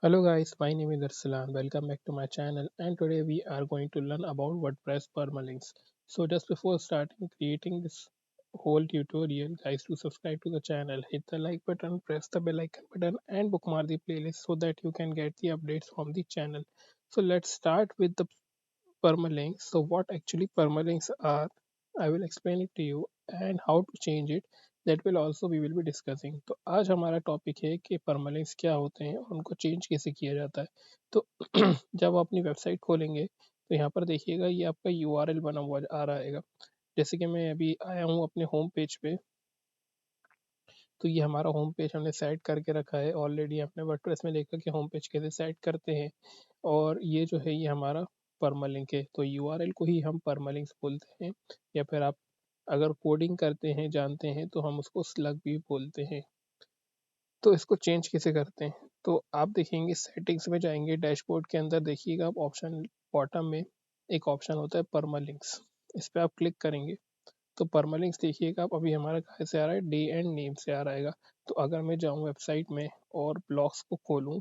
Hello guys, my name is Arsalan. Welcome back to my channel and today we are going to learn about WordPress permalinks. So just before starting creating this whole tutorial, guys, do subscribe to the channel, hit the like button, press the bell icon button and bookmark the playlist so that you can get the updates from the channel. So let's start with the permalinks. So what actually permalinks are, I will explain it to you and how to change it. That will also we will be discussing. तो आज हमारा topic है कि permalinks क्या होते हैं और उनको चेंज कैसे किया जाता है। तो जब आप अपनी वेबसाइट खोलेंगे तो यहाँ पर देखिएगा ये आपका यूआरएल बना हुआ आ रहेगा। जैसे कि मैं अभी आया हूँ अपने होम पेज पे, तो ये हमारा होम पेज हमने सेट करके रखा है ऑलरेडी। आपने वर्डप्रेस में देखा कि होम पेज कैसे सेट करते हैं। और ये जो है ये हमारा परमालिंक है, तो यूआरएल को ही हम परमालिंक्स बोलते हैं। या फिर आप अगर कोडिंग करते हैं जानते हैं तो हम उसको स्लग भी बोलते हैं। तो इसको चेंज कैसे करते हैं, तो आप देखेंगे सेटिंग्स में जाएंगे, डैशबोर्ड के अंदर देखिएगा आप ऑप्शन बॉटम में एक ऑप्शन होता है परमालिंक्स। इस पर आप क्लिक करेंगे तो परमालिंक्स देखिएगा आप अभी हमारा कहाँ से आ रहा है, डे एंड नेम से आ रहेगा। तो अगर मैं जाऊँ वेबसाइट में और ब्लॉग्स को खोलूँ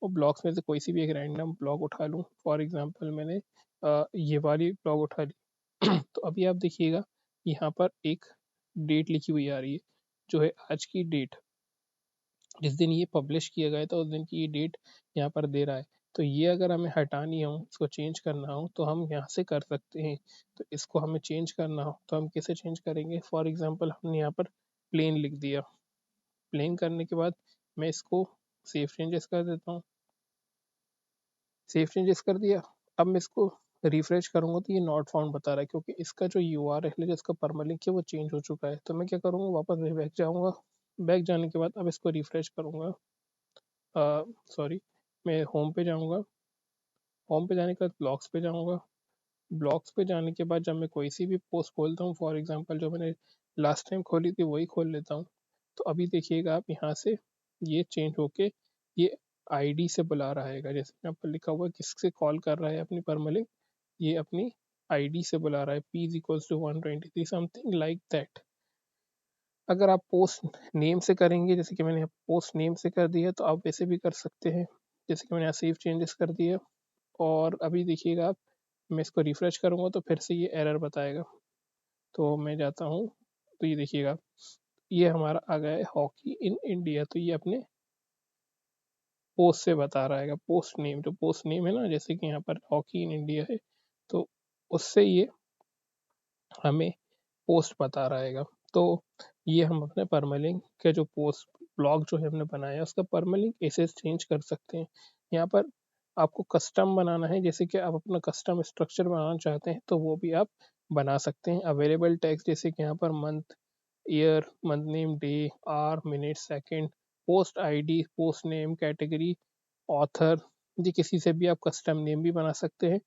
और ब्लॉग्स में से कोई सी भी एक रैंडम ब्लॉग उठा लूँ, फॉर एग्जांपल मैंने ये वाली ब्लॉग उठा ली तो अभी आप देखिएगा यहाँ पर एक डेट लिखी हुई आ रही है, जो है आज की डेट। जिस दिन ये पब्लिश किया गया था उस दिन की ये डेट यहाँ पर दे रहा है। तो ये अगर हमें हटानी हो, इसको चेंज करना हो तो हम यहाँ से कर सकते हैं। तो इसको हमें चेंज करना हो तो हम कैसे चेंज करेंगे, फॉर एग्जांपल हमने यहाँ पर प्लेन लिख दिया। प्लेन करने के बाद मैं इसको सेव चेंजेस कर देता हूँ। सेव चेंजेस कर दिया। अब मैं इसको रिफ्रेश करूंगा तो ये नॉट फाउंड बता रहा है, क्योंकि इसका जो यूआरएल है, जो इसका परमालिंक है, वो चेंज हो चुका है। तो मैं क्या करूँगा, वापस बैक जाऊँगा। बैक जाने के बाद अब इसको रिफ्रेश करूँगा। सॉरी, मैं होम पे जाऊँगा। होम पे जाने के बाद ब्लॉग्स पे जाऊँगा। ब्लॉग्स पे जाने के बाद जब मैं कोई सी भी पोस्ट खोलता हूँ, फॉर एग्जांपल जो मैंने लास्ट टाइम खोली थी वही खोल लेता हूँ। तो अभी देखिएगा आप यहाँ से ये चेंज होके ये आईडी से बुला रहा है। जैसे यहाँ पर लिखा हुआ है किससे कॉल कर रहा है अपनी परमलिंक, ये अपनी आईडी से बुला रहा है, p is equals to 123 something like that. अगर आप पोस्ट नेम से करेंगे, जैसे कि मैंने पोस्ट नेम से कर दिया, तो आप वैसे भी कर सकते हैं जैसे कि मैंने यहाँ सेव चेंजेस कर दिया। और अभी देखिएगा आप, मैं इसको रिफ्रेश करूँगा तो फिर से ये एरर बताएगा। तो मैं जाता हूँ तो ये देखिएगा ये हमारा आ गया है हॉकी इन इंडिया। तो ये अपने पोस्ट से बता रहा है, पोस्ट नेम, जो पोस्ट नेम है ना, जैसे कि यहाँ पर हॉकी इन इंडिया है, तो उससे ये हमें पोस्ट बता रहेगा। तो ये हम अपने परमालिंक के जो पोस्ट ब्लॉग जो है हमने बनाया उसका परमालिंक ऐसे चेंज कर सकते हैं। यहाँ पर आपको कस्टम बनाना है, जैसे कि आप अपना कस्टम स्ट्रक्चर बनाना चाहते हैं तो वो भी आप बना सकते हैं। अवेलेबल टैग्स जैसे कि यहाँ पर month, year, month name, day, hour, minute, second, post ID, post name, category, author, ये किसी से भी आप कस्टम नेम भी बना सकते हैं।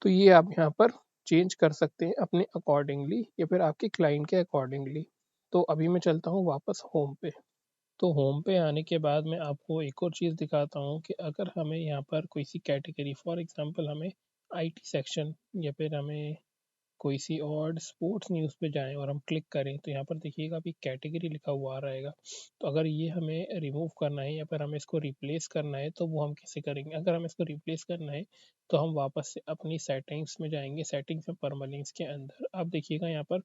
तो ये आप यहाँ पर चेंज कर सकते हैं अपने अकॉर्डिंगली या फिर आपके क्लाइंट के अकॉर्डिंगली। तो अभी मैं चलता हूँ वापस होम पे। तो होम पे आने के बाद मैं आपको एक और चीज़ दिखाता हूँ कि अगर हमें यहाँ पर कोई सी कैटेगरी, फॉर एग्जांपल हमें आईटी सेक्शन या फिर हमें कोई सी और स्पोर्ट्स न्यूज़ पे जाएं और हम क्लिक करें तो यहाँ पर देखिएगा अभी कैटेगरी लिखा हुआ आ रहेगा। तो अगर ये हमें रिमूव करना है या फिर हमें इसको रिप्लेस करना है तो वो हम कैसे करेंगे। अगर हमें इसको रिप्लेस करना है तो हम वापस से अपनी सेटिंग्स में जाएंगे। सेटिंग्स में परमालिंक्स के अंदर आप देखिएगा यहाँ पर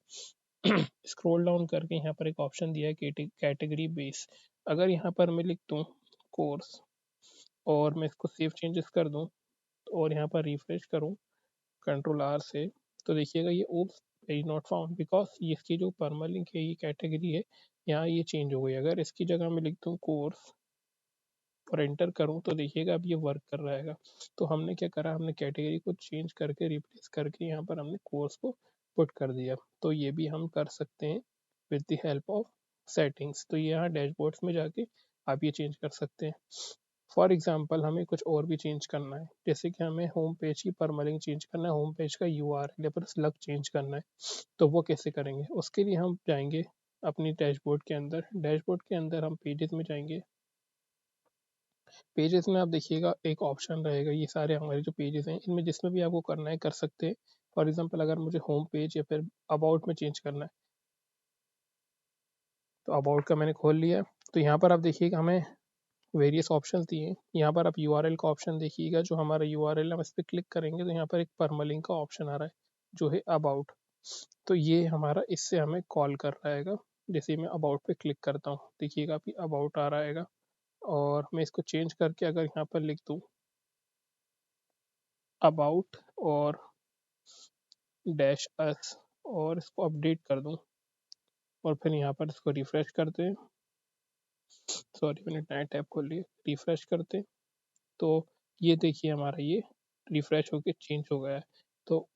स्क्रॉल डाउन करके यहाँ पर एक ऑप्शन दिया है कैटेगरी बेस। अगर यहाँ पर मैं लिख दूँ कोर्स और मैं इसको सेव चेंजेस कर दूँ और यहाँ पर रिफ्रेश करूँ कंट्रोल आर से, तो देखिएगा ये oops page not found, because ये इसकी जो परमालिंक है, ये कैटेगरी है, यहाँ ये चेंज हो गई। अगर इसकी जगह मैं लिख दूँ कोर्स और एंटर करूँ तो देखिएगा अब ये वर्क कर रहा है। तो हमने क्या करा, हमने कैटेगरी को चेंज करके रिप्लेस करके यहाँ पर हमने कोर्स को पुट कर दिया। तो ये भी हम कर सकते हैं with the help of settings. तो यहाँ डैशबोर्ड्स में जाके आप ये चेंज कर सकते हैं। फॉर एग्जाम्पल हमें कुछ और भी चेंज करना है, जैसे कि हमें होम पेज की परमालिंक चेंज करना है, होम पेज का यूआरएल पर स्लग चेंज करना है। तो वो कैसे करेंगे, उसके लिए हम जाएंगे अपनी डैशबोर्ड के अंदर। डैशबोर्ड के अंदर हम पेजेस में जाएंगे। पेजेस में आप देखिएगा एक ऑप्शन रहेगा, ये सारे हमारे जो पेजेस हैं इनमें जिसमें भी आपको करना है कर सकते हैं। फॉर एग्जाम्पल अगर मुझे होम पेज या फिर अबाउट में चेंज करना है तो अबाउट का मैंने खोल लिया। तो यहाँ पर आप देखिएगा हमें वेरियस ऑप्शंस दिए हैं। यहाँ पर आप यूआरएल का ऑप्शन देखिएगा, जो हमारा यूआरएल है हम इस पर क्लिक करेंगे तो यहाँ पर एक परमालिंक का ऑप्शन आ रहा है जो है अबाउट। तो ये हमारा इससे हमें कॉल कर रहा है। जैसे मैं अबाउट पे क्लिक करता हूँ, देखिएगा अभी अबाउट आ रहा है। और मैं इसको चेंज करके अगर यहाँ पर लिख दूँ अबाउट और डैश अस और इसको अपडेट कर दूँ और फिर यहाँ पर इसको रिफ्रेश करते हैं, सॉरी मैंने नया टैब खोल लिया, रिफ्रेश करते हैं तो ये देखिए हमारा ये रिफ्रेश होके चेंज हो गया है। तो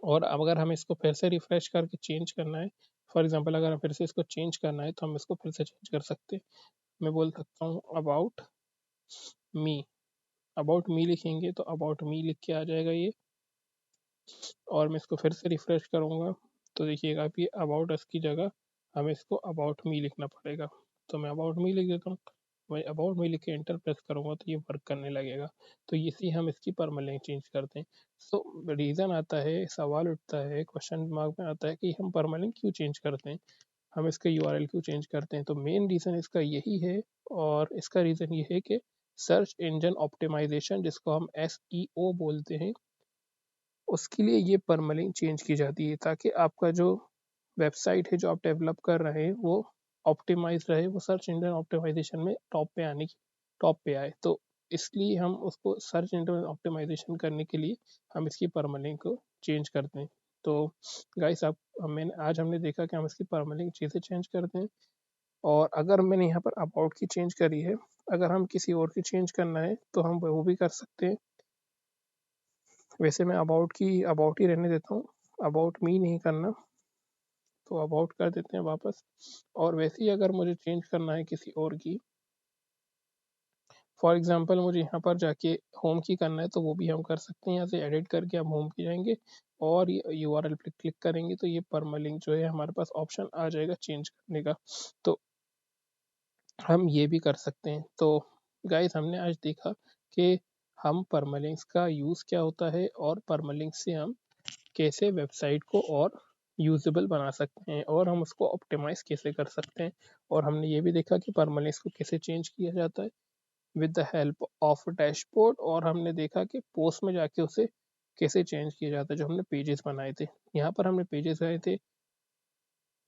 और अब अगर हमें इसको फिर से रिफ्रेश करके चेंज करना है, फॉर एग्जांपल अगर हम फिर से इसको चेंज करना है तो हम इसको फिर से चेंज कर सकते हैं। मैं बोल सकता हूँ मी, अबाउट मी लिखेंगे तो अबाउट मी लिख के आ जाएगा ये। और मैं इसको फिर से रिफ्रेश करूँगा तो देखिएगा कि अबाउट अस की जगह हमें इसको अबाउट मी लिखना पड़ेगा। तो मैं अबाउट मी लिख देता हूँ। मैं अबाउट मी लिख के एंटर प्रेस करूँगा तो ये वर्क करने लगेगा। तो इसी हम इसकी परमालिंक चेंज करते हैं। सो रीज़न आता है, सवाल उठता है, क्वेश्चन दिमाग में आता है कि हम परमालिंक क्यों चेंज करते हैं, हम इसका यूआरएल क्यों चेंज करते हैं। तो मेन रीज़न इसका यही है, और इसका रीज़न ये है कि सर्च इंजन ऑप्टिमाइजेशन, जिसको हम एसईओ बोलते हैं, उसके लिए ये परमालिंक चेंज की जाती है ताकि आपका जो वेबसाइट है जो आप डेवलप कर रहे हैं वो ऑप्टिमाइज रहे, वो सर्च इंजन ऑप्टिमाइजेशन में टॉप पे आए। तो इसलिए हम उसको सर्च इंजन ऑप्टिमाइजेशन करने के लिए हम इसकी परमालिंक को चेंज करते हैं। तो गाइस आप मैंने आज हमने देखा कि हम इसकी परमालिंक चीज़ें चेंज करते हैं। और अगर मैंने यहाँ पर अबाउट की चेंज करी है, अगर हम किसी और की चेंज करना है तो हम वो भी कर सकते हैं। वैसे मैं अबाउट ही रहने देता हूँ, अबाउट मी नहीं करना, तो अबाउट कर देते हैं वापस। और वैसे ही अगर मुझे चेंज करना है किसी और की, फॉर एग्जांपल मुझे यहाँ पर जाके होम की करना है तो वो भी हम कर सकते हैं। यहाँ से एडिट करके हम होम की जाएंगे और ये यूआरएल पे क्लिक करेंगे तो ये परमालिंक जो है हमारे पास ऑप्शन आ जाएगा चेंज करने का। तो हम ये भी कर सकते हैं। तो गाइस हमने आज देखा कि हम परमालिंक्स का यूज़ क्या होता है और परमालिंक्स से हम कैसे वेबसाइट को और यूजेबल बना सकते हैं और हम उसको ऑप्टिमाइज कैसे कर सकते हैं। और हमने ये भी देखा कि परमालिंक्स को कैसे चेंज किया जाता है with the help of dashboard. और हमने देखा कि पोस्ट में जाके उसे कैसे चेंज किया जाता है, जो हमने पेजेस बनाए थे। यहाँ पर हमने पेजेस बनाए थे,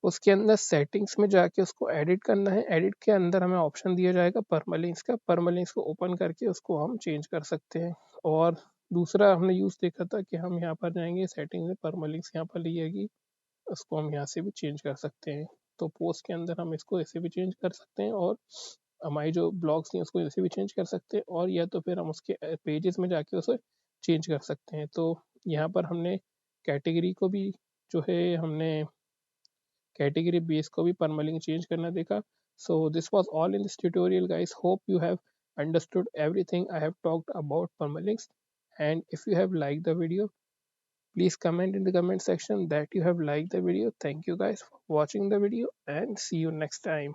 उसके अंदर सेटिंग्स में जाके उसको एडिट करना है। एडिट के अंदर हमें ऑप्शन दिया जाएगा परमालिंक्स का, परमालिंक्स को ओपन करके उसको हम चेंज कर सकते हैं। और दूसरा हमने यूज़ देखा था कि हम यहाँ पर जाएंगे सेटिंग में, परमालिंक्स यहाँ पर ली जाएगी, उसको हम यहाँ से भी चेंज कर सकते हैं। तो पोस्ट के अंदर हम इसको ऐसे भी चेंज कर सकते हैं और हमारी जो ब्लॉग्स थी उसको ऐसे भी चेंज कर सकते हैं, और या तो फिर हम उसके पेजेस में जाके उसे चेंज कर सकते हैं। तो यहाँ पर हमने कैटेगरी को भी जो है हमने कैटेगरी बेस को भी परमालिंक चेंज करना देखा। So this was all in this tutorial guys, hope you have understood everything I have talked about permalinks. And if you have liked the video, please comment in the comment section that you have liked the video. Thank you guys for watching the video and see you next time.